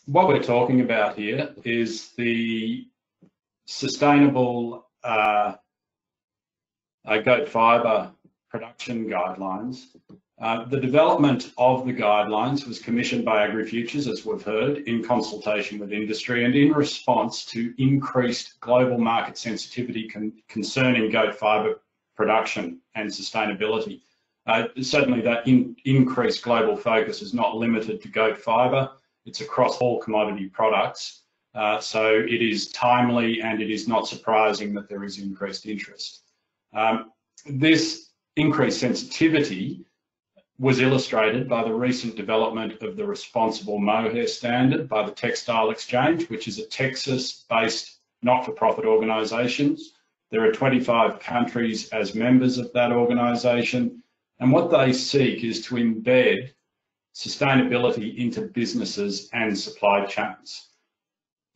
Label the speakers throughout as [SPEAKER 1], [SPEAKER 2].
[SPEAKER 1] what we're talking about here is the sustainable goat fibre production guidelines. The development of the guidelines was commissioned by AgriFutures, as we've heard, in consultation with industry and in response to increased global market sensitivity concerning goat fibre production and sustainability. Certainly that increased global focus is not limited to goat fibre, it's across all commodity products. So it is timely and it is not surprising that there is increased interest. This increased sensitivity was illustrated by the recent development of the Responsible Mohair Standard by the Textile Exchange, which is a Texas-based not-for-profit organisation. There are 25 countries as members of that organisation, and what they seek is to embed sustainability into businesses and supply chains.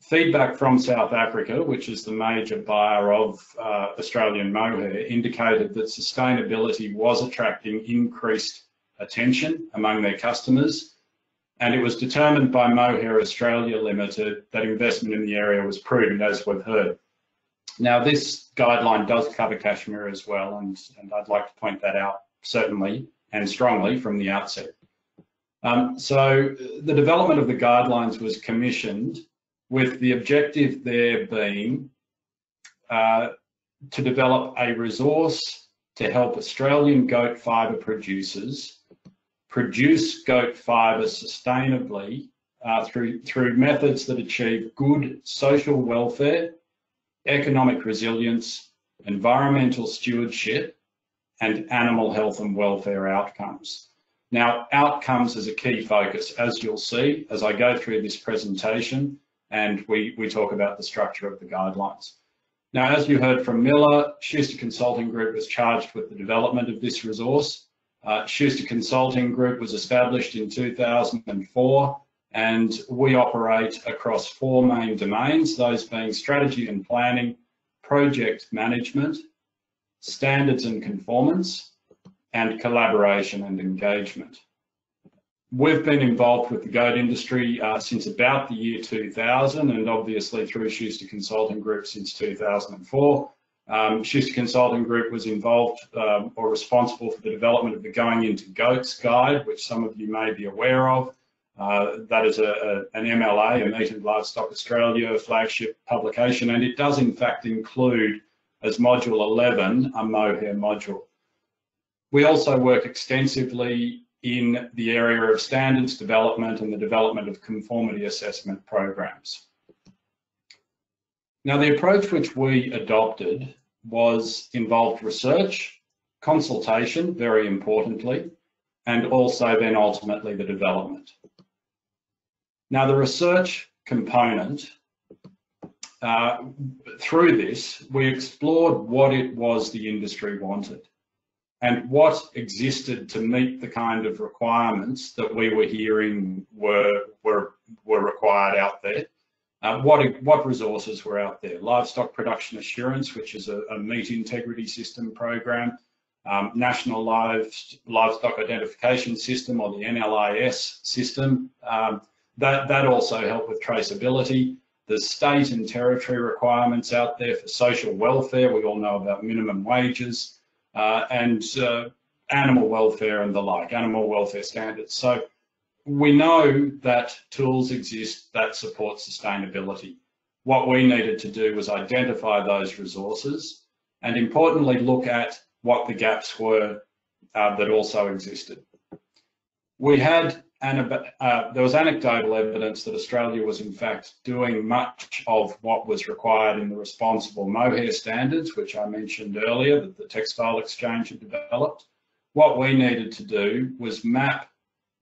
[SPEAKER 1] Feedback from South Africa, which is the major buyer of Australian mohair, indicated that sustainability was attracting increased attention among their customers, and it was determined by Mohair Australia Limited that investment in the area was prudent, as we've heard. Now, this guideline does cover cashmere as well, and I'd like to point that out certainly and strongly from the outset. So the development of the guidelines was commissioned with the objective there being to develop a resource to help Australian goat fibre producers produce goat fibre sustainably through methods that achieve good social welfare, economic resilience, environmental stewardship, and animal health and welfare outcomes. Now, outcomes is a key focus, as you'll see as I go through this presentation and we talk about the structure of the guidelines. Now, as you heard from Miller, Schuster Consulting Group was charged with the development of this resource. Schuster Consulting Group was established in 2004, and we operate across 4 main domains, those being strategy and planning, project management, standards and conformance, and collaboration and engagement. We've been involved with the goat industry since about the year 2000, and obviously through Schuster Consulting Group since 2004. Schuster Consulting Group was involved or responsible for the development of the Going Into Goats Guide, which some of you may be aware of. That is an MLA, a Meat and Livestock Australia flagship publication, and it does in fact include, as Module 11, a mohair module. We also work extensively in the area of standards development and the development of conformity assessment programs. Now, the approach which we adopted involved research, consultation, very importantly, and also then ultimately the development. Now, the research component, through this, we explored what it was the industry wanted and what existed to meet the kind of requirements that we were hearing were required out there. What resources were out there? Livestock Production Assurance, which is a meat integrity system program, National Livestock Identification System, or the NLIS system. That also helped with traceability. There's state and territory requirements out there for social welfare. We all know about minimum wages and animal welfare and the like, animal welfare standards. So we know that tools exist that support sustainability. What we needed to do was identify those resources and importantly look at what the gaps were that also existed. We had there was anecdotal evidence that Australia was in fact doing much of what was required in the Responsible Mohair Standards, which I mentioned earlier, that the Textile Exchange had developed. What we needed to do was map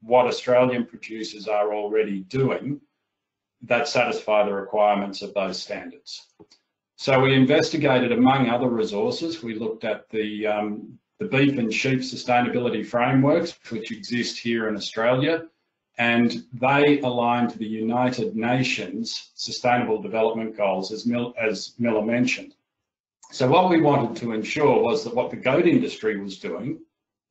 [SPEAKER 1] what Australian producers are already doing that satisfy the requirements of those standards. So we investigated, among other resources, we looked at the beef and sheep sustainability frameworks, which exist here in Australia, and they align to the United Nations Sustainable Development Goals, as Miller mentioned. So what we wanted to ensure was that what the goat industry was doing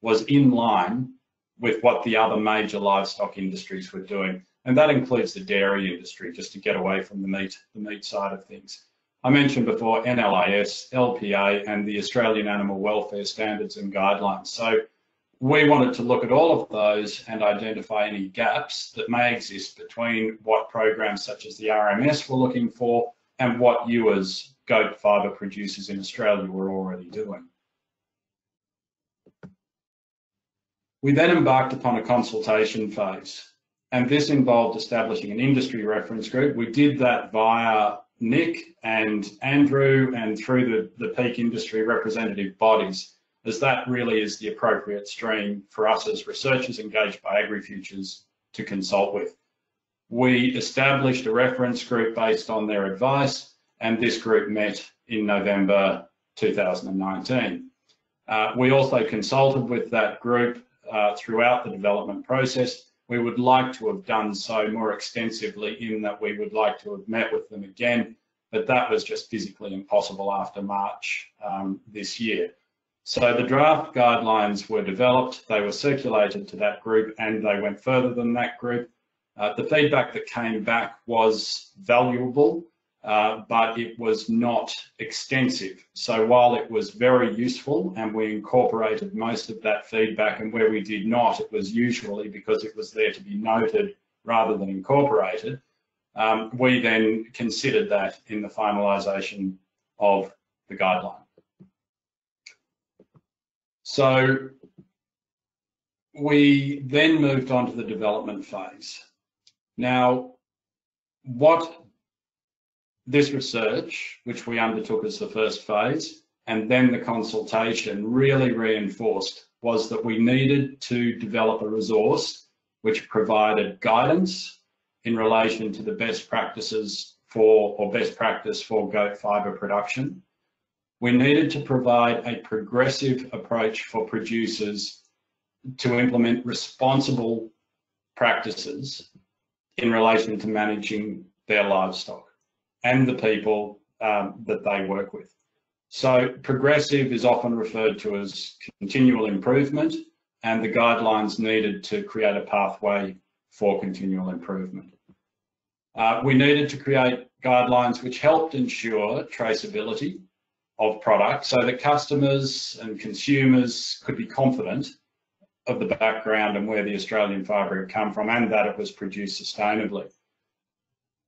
[SPEAKER 1] was in line with what the other major livestock industries were doing. and that includes the dairy industry, just to get away from the meat side of things. I mentioned before NLAS, LPA, and the Australian Animal Welfare Standards and Guidelines. So we wanted to look at all of those and identify any gaps that may exist between what programs such as the RMS were looking for and what you as goat fibre producers in Australia were already doing. We then embarked upon a consultation phase, and this involved establishing an industry reference group. We did that via Nick and Andrew and through the peak industry representative bodies, as that really is the appropriate stream for us as researchers engaged by AgriFutures to consult with. We established a reference group based on their advice, and this group met in November 2019. We also consulted with that group throughout the development process. We would like to have done so more extensively, in that we would like to have met with them again, but that was just physically impossible after March this year. So the draft guidelines were developed, they were circulated to that group, and they went further than that group. The feedback that came back was valuable, but it was not extensive. So while it was very useful and we incorporated most of that feedback, and where we did not, it was usually because it was there to be noted rather than incorporated, we then considered that in the finalisation of the guideline. So we then moved on to the development phase. Now, what this research, which we undertook as the first phase, and then the consultation really reinforced, was that we needed to develop a resource which provided guidance in relation to the best practices for, or best practice for, goat fibre production. We needed to provide a progressive approach for producers to implement responsible practices in relation to managing their livestock and the people that they work with. So progressive is often referred to as continual improvement, and the guidelines needed to create a pathway for continual improvement. We needed to create guidelines which helped ensure traceability of product, so that customers and consumers could be confident of the background and where the Australian fibre had come from, and that it was produced sustainably.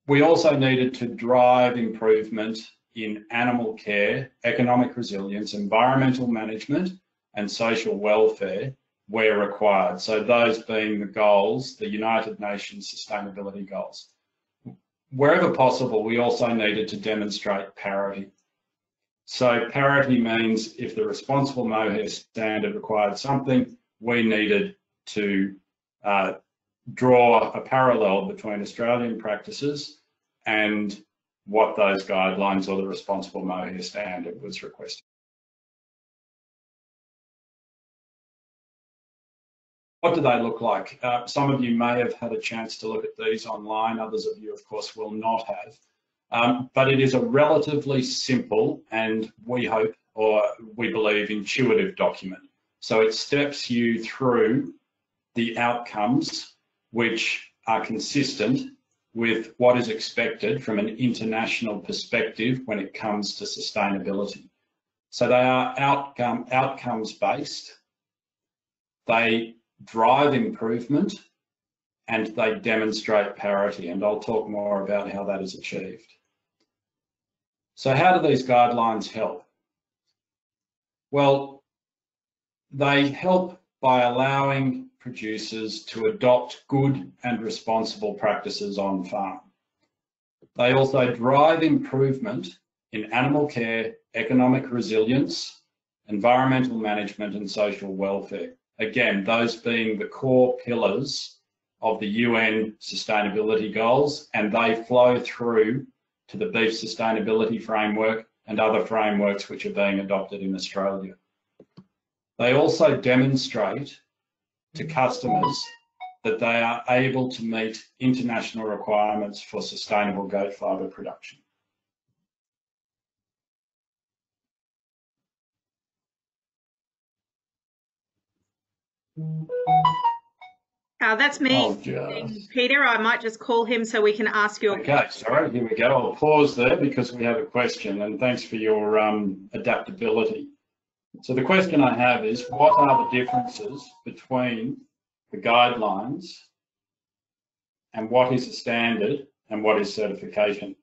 [SPEAKER 1] We also needed to drive improvement in animal care, economic resilience, environmental management, and social welfare where required. So those being the goals, the United Nations Sustainability Goals. Wherever possible, we also needed to demonstrate parity. So parity means if the responsible mohair standard required something, we needed to draw a parallel between Australian practices and what those guidelines or the responsible mohair standard was requesting. What do they look like? Some of you may have had a chance to look at these online, others of you, of course, will not have. But it is a relatively simple and, we hope, or we believe, intuitive document. So it steps you through the outcomes which are consistent with what is expected from an international perspective when it comes to sustainability. So they are outcomes based, they drive improvement, and they demonstrate parity, and I'll talk more about how that is achieved. So how do these guidelines help? Well, they help by allowing producers to adopt good and responsible practices on farm. They also drive improvement in animal care, economic resilience, environmental management, and social welfare. Again, those being the core pillars of the UN sustainability goals, and they flow through to the beef sustainability framework and other frameworks which are being adopted in Australia. They also demonstrate to customers that they are able to meet international requirements for sustainable goat fibre production.
[SPEAKER 2] That's me, Peter. I might just call him so we can ask you.
[SPEAKER 1] Okay, sorry, here we go. I'll pause there because we have a question, and thanks for your adaptability. So the question I have is, what are the differences between the guidelines and what is a standard and what is certification?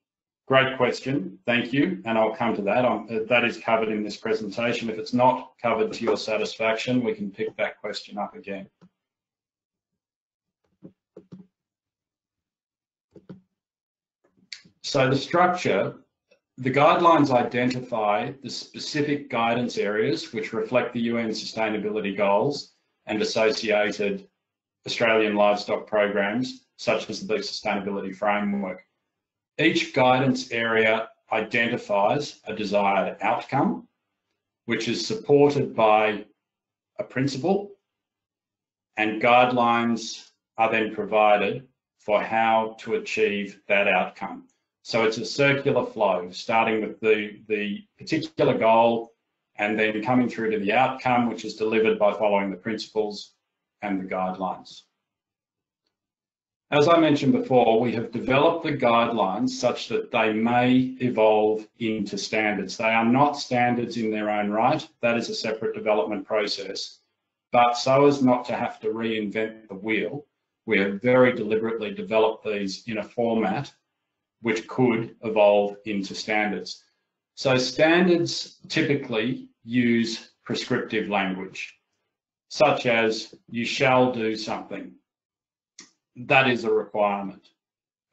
[SPEAKER 1] Great question, thank you, and I'll come to that. That is covered in this presentation. If it's not covered to your satisfaction, we can pick that question up again. So the structure, the guidelines identify the specific guidance areas which reflect the UN sustainability goals and associated Australian livestock programs, such as the Beef Sustainability Framework. Each guidance area identifies a desired outcome, which is supported by a principle, and guidelines are then provided for how to achieve that outcome. So it's a circular flow, starting with the particular goal and then coming through to the outcome, which is delivered by following the principles and the guidelines. As I mentioned before, we have developed the guidelines such that they may evolve into standards. They are not standards in their own right. That is a separate development process. But so as not to have to reinvent the wheel, we have very deliberately developed these in a format which could evolve into standards. So standards typically use prescriptive language, such as you shall do something. That is a requirement.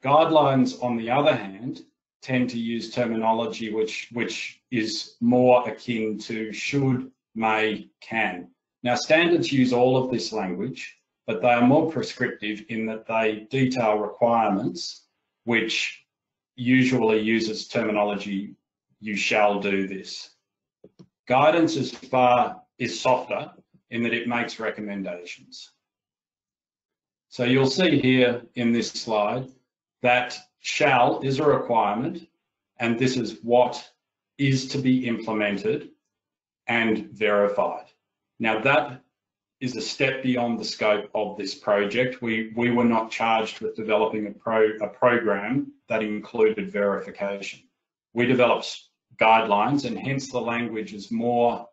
[SPEAKER 1] Guidelines, on the other hand, tend to use terminology which is more akin to should, may, can. Now, standards use all of this language, but they are more prescriptive in that they detail requirements which usually uses terminology, you shall do this. Guidance is softer in that it makes recommendations. So you'll see here in this slide that shall is a requirement, and this is what is to be implemented and verified. Now that is a step beyond the scope of this project. We were not charged with developing a program that included verification. We developed guidelines, and hence the language is more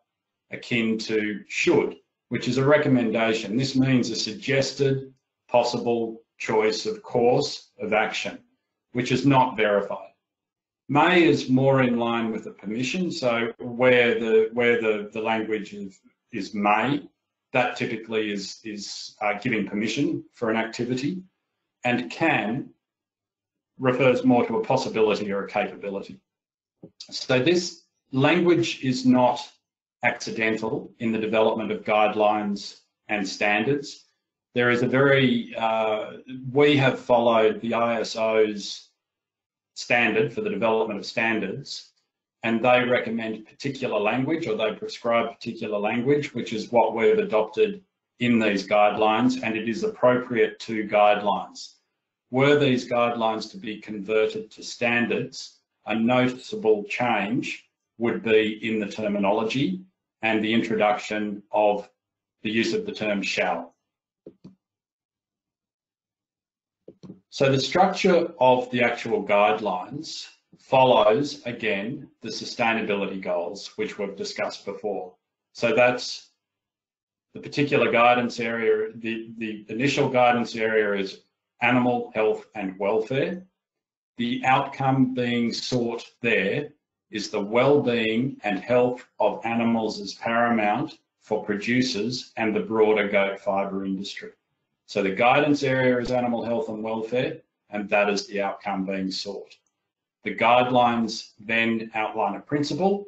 [SPEAKER 1] akin to should, which is a recommendation. This means a suggested possible choice of course of action, which is not verified. May is more in line with a permission. So where the language is may, that typically is giving permission for an activity, and can refers more to a possibility or a capability. So this language is not accidental in the development of guidelines and standards. There is a very, we have followed the ISO's standard for the development of standards, and they recommend particular language, or they prescribe particular language, which is what we've adopted in these guidelines, and it is appropriate to guidelines. Were these guidelines to be converted to standards, a noticeable change would be in the terminology and the introduction of the use of the term shall. So the structure of the actual guidelines follows, again, the sustainability goals, which we've discussed before. So that's the particular guidance area. The initial guidance area is animal health and welfare. The outcome being sought there is the well-being and health of animals is paramount for producers and the broader goat fibre industry. So the guidance area is animal health and welfare, and that is the outcome being sought. The guidelines then outline a principle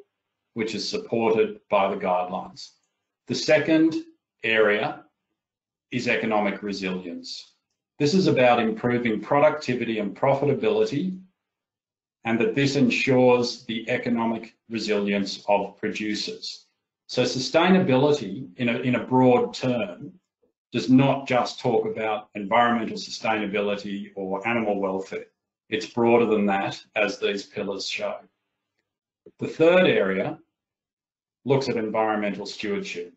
[SPEAKER 1] which is supported by the guidelines. The second area is economic resilience. This is about improving productivity and profitability, and that this ensures the economic resilience of producers. So sustainability in a broad term does not just talk about environmental sustainability or animal welfare. It's broader than that, as these pillars show. The third area looks at environmental stewardship,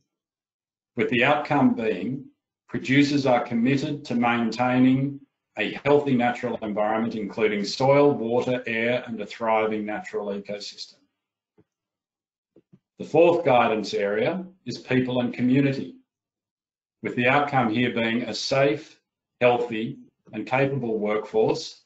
[SPEAKER 1] with the outcome being producers are committed to maintaining a healthy natural environment, including soil, water, air, and a thriving natural ecosystem. The fourth guidance area is people and community, with the outcome here being a safe, healthy, and capable workforce,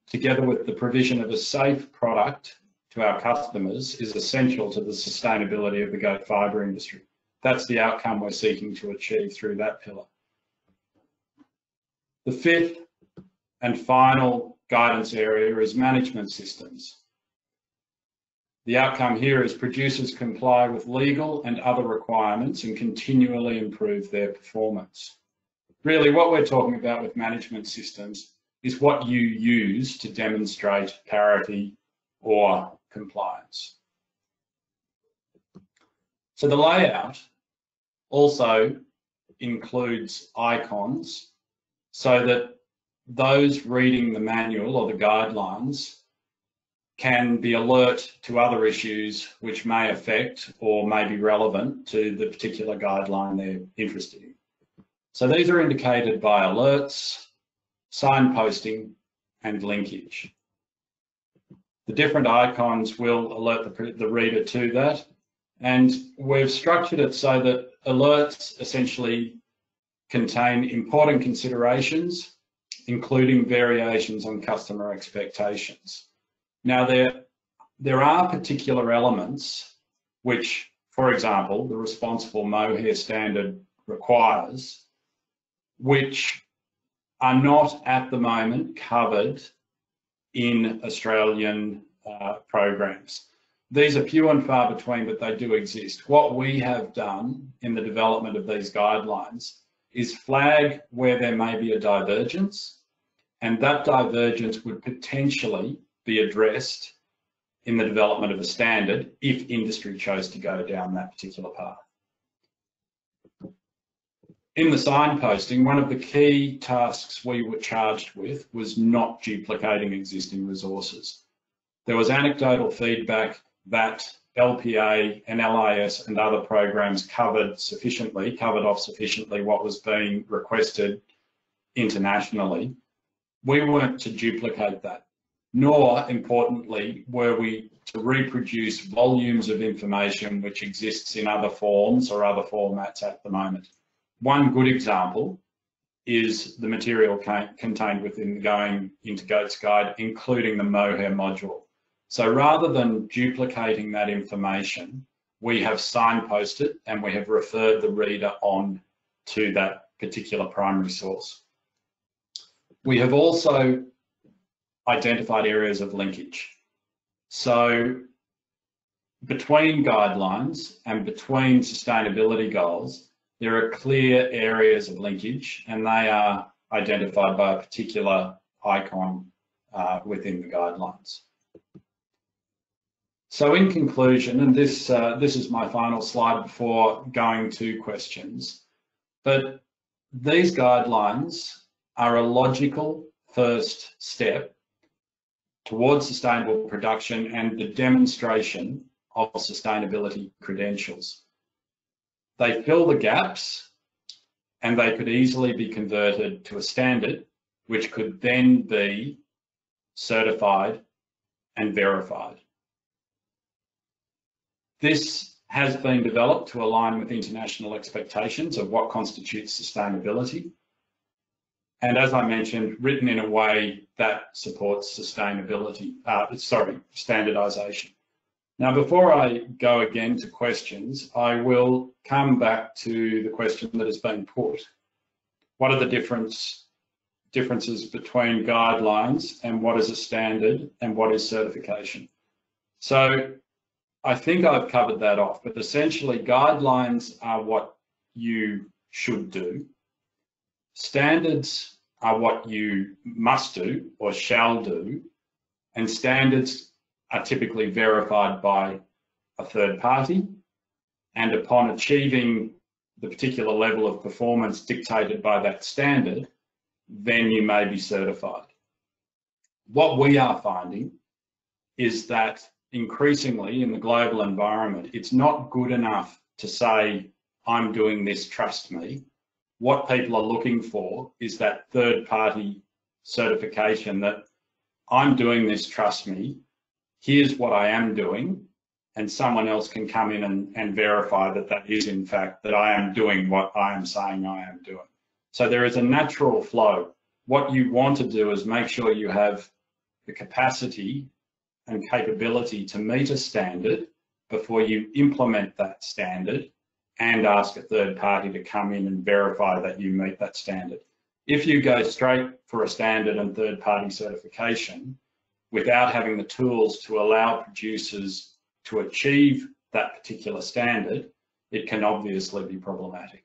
[SPEAKER 1] together with the provision of a safe product to our customers, is essential to the sustainability of the goat fibre industry. That's the outcome we're seeking to achieve through that pillar. The fifth and final guidance area is management systems. The outcome here is producers comply with legal and other requirements and continually improve their performance. Really, what we're talking about with management systems is what you use to demonstrate parity or compliance. So the layout also includes icons so that those reading the manual or the guidelines can be alert to other issues which may affect or may be relevant to the particular guideline they're interested in. So these are indicated by alerts, signposting, and linkage. The different icons will alert the reader to that, and we've structured it so that alerts essentially contain important considerations, including variations on customer expectations. Now, there are particular elements which, for example, the responsible mohair standard requires, which are not at the moment covered in Australian programs. These are few and far between, but they do exist. What we have done in the development of these guidelines is flag where there may be a divergence, and that divergence would potentially be addressed in the development of a standard if industry chose to go down that particular path. In the signposting, one of the key tasks we were charged with was not duplicating existing resources. There was anecdotal feedback that LPA and LIS and other programs covered off sufficiently what was being requested internationally. We weren't to duplicate that, nor, importantly, were we to reproduce volumes of information which exists in other forms or other formats at the moment. One good example is the material contained within the Going Into Goats guide, including the mohair module. So rather than duplicating that information, we have signposted and we have referred the reader on to that particular primary source. We have also identified areas of linkage. So between guidelines and between sustainability goals, there are clear areas of linkage, and they are identified by a particular icon within the guidelines. So in conclusion, and this is my final slide before going to questions, but these guidelines are a logical first step towards sustainable production and the demonstration of sustainability credentials. They fill the gaps, and they could easily be converted to a standard which could then be certified and verified. This has been developed to align with international expectations of what constitutes sustainability, and as I mentioned, written in a way that supports standardization. Now, before I go again to questions, I will come back to the question that has been put. What are the differences between guidelines and what is a standard and what is certification? So I think I've covered that off, but essentially guidelines are what you should do. Standards are what you must do or shall do, and standards are typically verified by a third party, and upon achieving the particular level of performance dictated by that standard, then you may be certified. What we are finding is that increasingly in the global environment, it's not good enough to say, I'm doing this, trust me. what people are looking for is that third-party certification that I'm doing this, trust me, here's what I am doing, and someone else can come in and verify that that is in fact that I am doing what I am saying I am doing. So there is a natural flow. What you want to do is make sure you have the capacity and capability to meet a standard before you implement that standard and ask a third party to come in and verify that you meet that standard. If you go straight for a standard and third party certification without having the tools to allow producers to achieve that particular standard, it can obviously be problematic.